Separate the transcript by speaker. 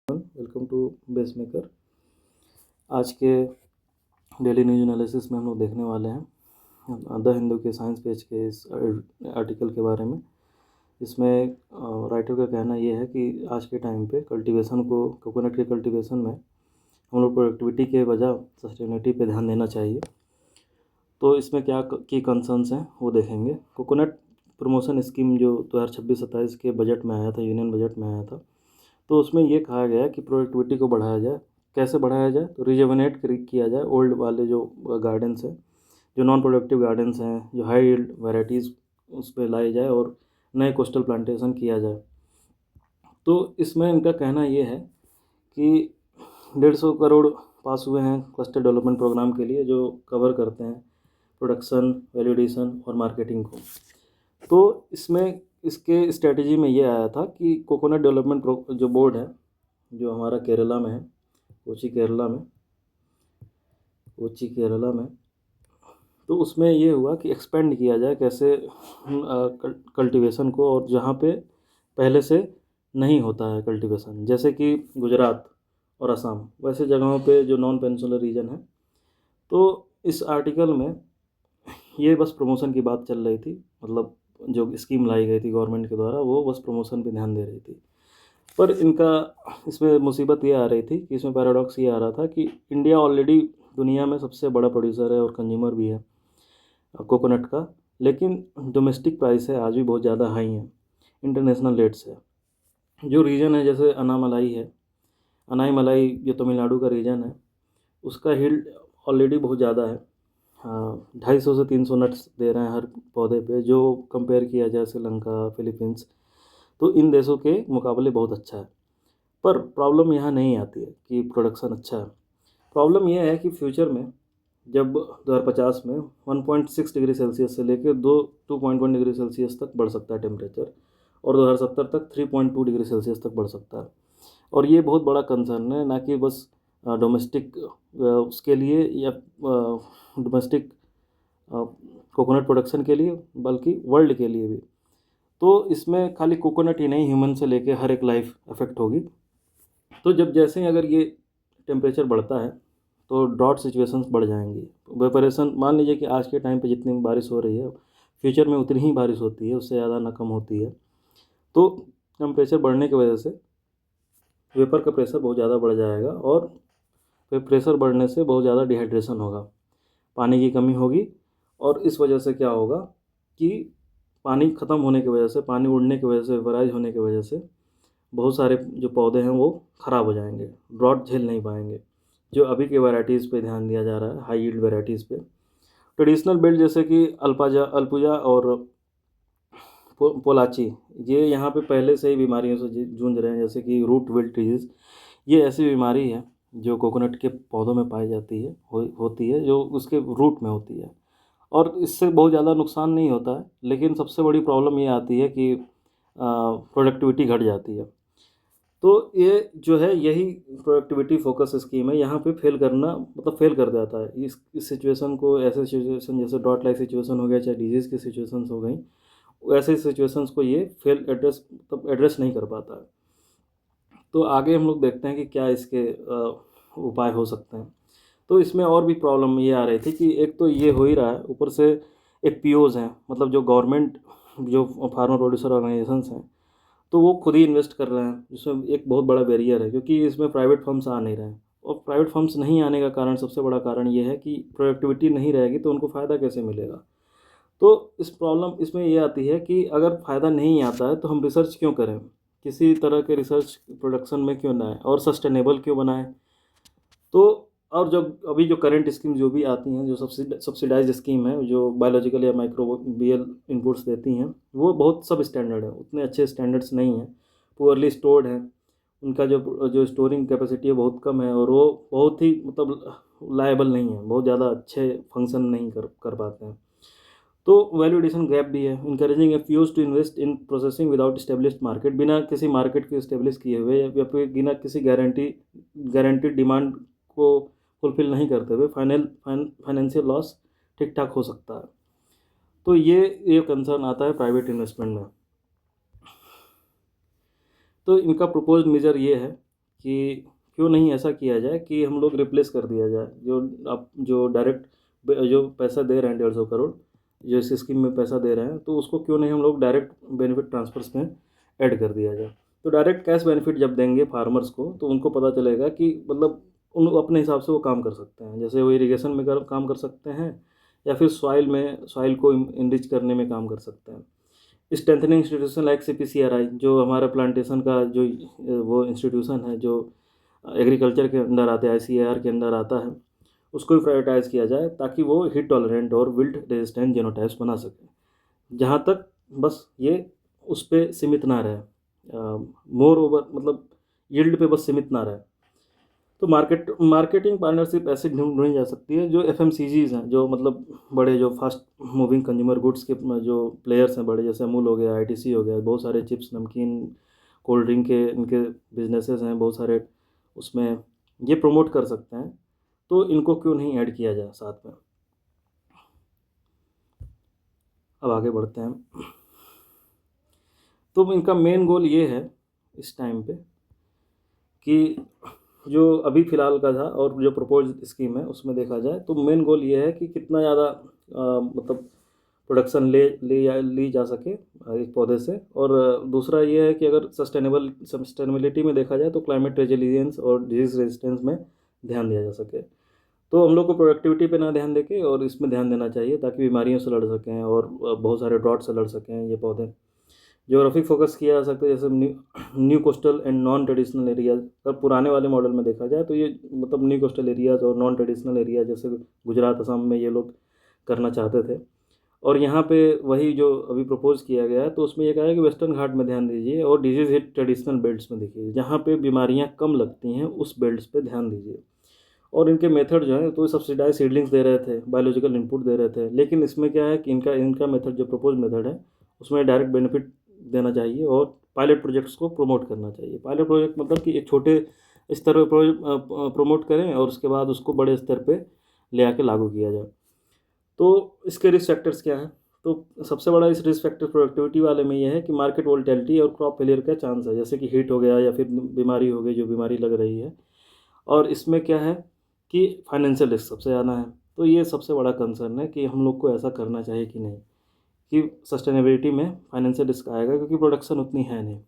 Speaker 1: Welcome to base maker. आज के daily news analysis में हम लोग देखने वाले हैं द हिंदू के साइंस पेज के इस आर्टिकल के बारे में। इसमें राइटर का कहना ये है कि आज के टाइम पे कल्टीवेशन को कोकोनट के कल्टीवेशन में हम लोग प्रोडक्टिविटी के बजाय सस्टेनेबिलिटी पे ध्यान देना चाहिए। तो इसमें क्या की कंसर्न्स हैं वो देखेंगे। कोकोनट प्रमोशन स्कीम जो 2026-27 के बजट में आया था, यूनियन बजट में आया था, तो उसमें ये कहा गया कि प्रोडक्टिविटी को बढ़ाया जाए। कैसे बढ़ाया जाए? तो रिजुवेनेट किया जाए ओल्ड वाले जो गार्डन्स हैं, जो नॉन प्रोडक्टिव गार्डन्स हैं, जो हाई यील्ड वैरायटीज़ उस पर लाई जाए और नए कोस्टल प्लांटेशन किया जाए। तो इसमें इनका कहना ये है कि 150 करोड़ पास हुए हैं क्लस्टर डेवलपमेंट प्रोग्राम के लिए, जो कवर करते हैं प्रोडक्शन, वैल्यू एडिशन और मार्केटिंग को। तो इसमें इसके स्ट्रेटजी में ये आया था कि कोकोनट डेवलपमेंट जो बोर्ड है, जो हमारा केरला में है, कोची केरला में, तो उसमें ये हुआ कि एक्सपेंड किया जाए कैसे कल्टीवेशन को, और जहाँ पे पहले से नहीं होता है कल्टीवेशन, जैसे कि गुजरात और असम, वैसे जगहों पे जो नॉन पेनिनसुलर रीजन है। तो इस आर्टिकल में ये बस प्रमोशन की बात चल रही थी, मतलब जो स्कीम लाई गई थी गवर्नमेंट के द्वारा, वो बस प्रमोशन पे ध्यान दे रही थी। पर इनका इसमें मुसीबत ये आ रही थी कि इसमें पैराडॉक्स ये आ रहा था कि इंडिया ऑलरेडी दुनिया में सबसे बड़ा प्रोड्यूसर है और कंज्यूमर भी है कोकोनट का, लेकिन डोमेस्टिक प्राइस है आज भी बहुत ज़्यादा हाई है इंटरनेशनल रेट से। जो रीजन है, जैसे अनाई मलाई जो तमिलनाडु का रीजन है, उसका हील्ड ऑलरेडी बहुत ज़्यादा है। 250 से 300 नट्स दे रहे हैं हर पौधे पे, जो कंपेयर किया जाए श्रीलंका, फिलीपींस, तो इन देशों के मुकाबले बहुत अच्छा है। पर प्रॉब्लम यहाँ नहीं आती है कि प्रोडक्शन अच्छा है। प्रॉब्लम यह है कि फ्यूचर में जब 2050 में 1.6 डिग्री सेल्सियस से लेकर 2.1 डिग्री सेल्सियस तक बढ़ सकता है टेम्परेचर, और 2070 तक 3.2 डिग्री सेल्सियस तक बढ़ सकता है। और ये बहुत बड़ा कंसर्न है, ना कि बस डोमेस्टिक उसके लिए या डोमेस्टिक कोकोनट प्रोडक्शन के लिए, बल्कि वर्ल्ड के लिए भी। तो इसमें खाली कोकोनट ही नहीं, ह्यूमन से लेके हर एक लाइफ अफेक्ट होगी। तो जब जैसे ही अगर ये टेम्परेचर बढ़ता है तो ड्रॉट सिचुएशंस बढ़ जाएंगी। वेपरेशन, मान लीजिए कि आज के टाइम पे जितनी बारिश हो रही है, फ्यूचर में उतनी ही बारिश होती है, उससे ज़्यादा ना कम होती है। तो टेम्परेचर बढ़ने की वजह से वेपर का प्रेशर बहुत ज़्यादा बढ़ जाएगा, और प्रेशर बढ़ने से बहुत ज़्यादा डिहाइड्रेशन होगा, पानी की कमी होगी। और इस वजह से क्या होगा कि पानी ख़त्म होने की वजह से, पानी उड़ने की वजह से, वेपराइज होने की वजह से बहुत सारे जो पौधे हैं वो ख़राब हो जाएंगे, ड्रॉट झेल नहीं पाएंगे। जो अभी के वैरायटीज़ पे ध्यान दिया जा रहा है, हाई यील्ड वैरायटीज़ पे, ट्रेडिशनल बेल्ट जैसे कि अल्पुजा और पोलाची, ये यहाँ पे पहले से ही बीमारियों से जूझ रहे हैं, जैसे कि रूट विल्ट डिजीज़। ये ऐसी बीमारी है जो कोकोनट के पौधों में पाई जाती है, होती है, जो उसके रूट में होती है, और इससे बहुत ज़्यादा नुकसान नहीं होता है। लेकिन सबसे बड़ी प्रॉब्लम ये आती है कि प्रोडक्टिविटी घट जाती है। तो ये जो है, यही प्रोडक्टिविटी फोकस स्कीम है, यहाँ पे फेल करना, मतलब फेल कर जाता है इस सिचुएशन को। ऐसे सिचुएशन जैसे ड्रॉट लाइक सिचुएशन हो गया, चाहे डिजीज़ की सिचुएशंस हो गई, ऐसे सिचुएशंस को ये फेल एड्रेस, मतलब एड्रेस नहीं कर पाता है। तो आगे हम लोग देखते हैं कि क्या इसके उपाय हो सकते हैं। तो इसमें और भी प्रॉब्लम ये आ रही थी कि एक तो ये हो ही रहा है, ऊपर से एफपीओज हैं, मतलब जो गवर्नमेंट, जो फार्मर प्रोड्यूसर ऑर्गेनाइजेशंस हैं, तो वो खुद ही इन्वेस्ट कर रहे हैं, जिसमें एक बहुत बड़ा बैरियर है, क्योंकि इसमें प्राइवेट फर्म्स आ नहीं रहे हैं। और प्राइवेट फर्म्स नहीं आने का कारण, सबसे बड़ा कारण ये है कि प्रोडक्टिविटी नहीं रहेगी तो उनको फ़ायदा कैसे मिलेगा। तो इस प्रॉब्लम इसमें ये आती है कि अगर फ़ायदा नहीं आता है तो हम रिसर्च क्यों करें, किसी तरह के रिसर्च प्रोडक्शन में क्यों ना आए, और सस्टेनेबल क्यों बनाएं। तो और जो अभी जो करंट स्कीम जो भी आती हैं, जो सब्सिडाइज स्कीम है, जो बायोलॉजिकल या माइक्रोबियल इनपुट्स देती हैं, वो बहुत सब स्टैंडर्ड है, उतने अच्छे स्टैंडर्ड्स नहीं हैं, पुअरली स्टोर्ड हैं। उनका जो स्टोरिंग कैपेसिटी है बहुत कम है, और वो बहुत ही, मतलब लायबल नहीं है, बहुत ज़्यादा अच्छे फंक्शन नहीं कर पाते हैं। तो वैल्यू एडिशन गैप भी है। Encouraging FPOs to invest in processing without established market, बिना किसी मार्केट को स्टेब्लिश किए हुए, या फिर बिना किसी गारंटीड डिमांड को फुलफिल नहीं करते हुए फाइनेंशियल लॉस ठीक ठाक हो सकता है। तो ये कंसर्न आता है प्राइवेट इन्वेस्टमेंट में। तो इनका प्रपोज्ड मेजर ये है कि क्यों नहीं ऐसा किया जाए कि हम लोग रिप्लेस कर दिया जाए, जो आप जो डायरेक्ट जो पैसा दे रहे हैं 150 करोड़, जो इस स्कीम में पैसा दे रहे हैं, तो उसको क्यों नहीं हम लोग डायरेक्ट बेनिफिट ट्रांसफर्स में ऐड कर दिया जाए। तो डायरेक्ट कैश बेनिफिट जब देंगे फार्मर्स को, तो उनको पता चलेगा कि मतलब उन अपने हिसाब से वो काम कर सकते हैं, जैसे वो इरिगेशन में काम कर सकते हैं, या फिर सॉइल को इनरिच करने में काम कर सकते हैं। स्ट्रेंथनिंग इंस्टीट्यूशन लाइक CPCRI, जो हमारा प्लांटेशन का जो वो इंस्टीट्यूशन है, जो एग्रीकल्चर के अंडर आता है, ICAR के अंदर आता है, उसको भी प्रायोरिटाइज़ किया जाए ताकि वो हीट टॉलरेंट और विल्ट रेजिस्टेंट जीनोटाइप्स बना सके। जहाँ तक बस ये उस पे सीमित ना रहे, मोर ओवर मतलब यील्ड पे बस सीमित ना रहे। तो मार्केटिंग पार्टनरशिप ऐसे ढूंढी जा सकती है जो FMCGs हैं, जो मतलब बड़े जो फास्ट मूविंग कंज्यूमर गुड्स के जो प्लेयर्स हैं बड़े, जैसे अमूल हो गया, ITC हो गया, बहुत सारे चिप्स नमकीन कोल्ड ड्रिंक के इनके बिजनेसेस हैं बहुत सारे, उसमें ये प्रमोट कर सकते हैं। तो इनको क्यों नहीं ऐड किया जाए साथ में। अब आगे बढ़ते हैं। तो इनका मेन गोल ये है इस टाइम पे कि जो अभी फ़िलहाल का था और जो प्रपोज्ड स्कीम है उसमें देखा जाए तो मेन गोल ये है कि कितना ज़्यादा मतलब प्रोडक्शन ली जा सके एक पौधे से, और दूसरा ये है कि अगर सस्टेनेबिलिटी में देखा जाए तो क्लाइमेट रेजिलियंस और डिजीज़ रेजिस्टेंस में ध्यान दिया जा सके। तो हम लोग को प्रोडक्टिविटी पे ना ध्यान देके और इसमें ध्यान देना चाहिए ताकि बीमारियों से लड़ सकें और बहुत सारे ड्रॉट से लड़ सकें ये पौधे। ज्योग्राफिक फोकस किया जा सकता है, जैसे new coastal and non traditional areas. अगर पुराने वाले मॉडल में देखा जाए तो ये मतलब न्यू कोस्टल एरियाज और नॉन ट्रेडिशनल एरिया, जैसे गुजरात असम में ये लोग करना चाहते थे, और यहाँ पे वही जो अभी प्रपोज किया गया है तो उसमें ये कहा है कि वेस्टर्न घाट में ध्यान दीजिए और डिजीज़ हिट ट्रेडिशनल बेल्ट्स में देखिए, जहाँ पे बीमारियाँ कम लगती हैं उस बेल्ट्स पे ध्यान दीजिए। और इनके मेथड जो है तो सब्सिडाइज सीडलिंग्स दे रहे थे, बायोलॉजिकल इनपुट दे रहे थे, लेकिन इसमें क्या है कि इनका इनका मेथड जो प्रपोज मेथड है उसमें डायरेक्ट बेनिफिट देना चाहिए और पायलट प्रोजेक्ट्स को प्रमोट करना चाहिए। पायलट प्रोजेक्ट मतलब कि एक छोटे स्तर पर प्रमोट करें और उसके बाद उसको बड़े स्तर पे ले आके लागू किया जाए। तो इसके रिस्क फैक्टर्स क्या हैं? तो सबसे बड़ा इस रिस्क फैक्टर प्रोडक्टिविटी वाले में ये है कि मार्केट वोलेटिलिटी और क्रॉप फेलियर का चांस है, जैसे कि हीट हो गया या फिर बीमारी हो गई जो बीमारी लग रही है। और इसमें क्या है कि फाइनेंशियल रिस्क सबसे ज़्यादा है। तो ये सबसे बड़ा कंसर्न है कि हम लोग को ऐसा करना चाहिए कि नहीं, कि सस्टेनेबिलिटी में फाइनेंशियल रिस्क आएगा क्योंकि प्रोडक्शन उतनी है नहीं।